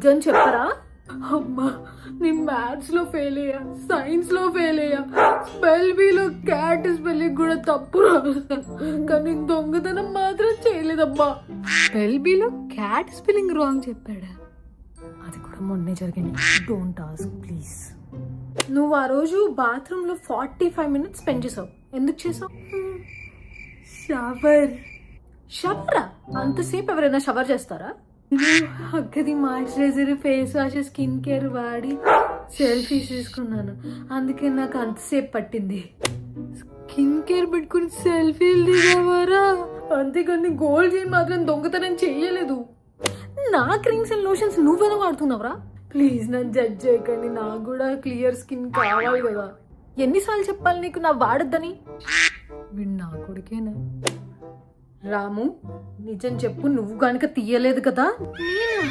నిజం చెప్పరా? అమ్మా, నేను మ్యాథ్స్ లో ఫెయిల్ అయ్యా, సైన్స్ లో ఫెయిల్ అయ్యా, స్పెల్ బీలో క్యాట్ స్పెల్లింగ్ కూడా తప్పు రాసాను, కానీ దొంగతనం మాత్రం చేయలేదమ్మా. స్పెల్ బీలో క్యాట్ స్పెల్లింగ్ రాంగ్ చెప్పాడా? అది కూడా మొన్నే జరిగింది. Don't ask please. నువ్వు ఆ రోజు బాత్రూమ్ లో 45 minutes స్పెండ్ చేసావు. ఎందుకు చేసావు? షవరా? అంతసేపు ఎవరైనా షవర్ చేస్తారా? అక్కది moisturiser, face wash, skin care వాడి సెల్ఫీస్ తీసుకున్నాను, అందుకే నాకు అంతసేపు పట్టింది. స్కిన్ కేర్ పెట్టుకుని సెల్ఫీలు దిగవరా? అంతేకాని గోల్డ్ చైన్ మాత్రం దొంగతనం చెయ్యలేదు. నా క్రీమ్స్ అండ్ లోషన్స్ నువ్వేనా వాడుతున్నావురా? ప్లీజ్ నన్ను జడ్జ్ చేయకండి, నాకు కూడా క్లియర్ స్కిన్ కావాలి కదా. ఎన్నిసార్లు చెప్పాలి నీకు నా వాడొద్దని? వీడు నా కొడుకేనా? రాము, నిజం చెప్పు, నువ్వు కనుక తీయలేదు కదా?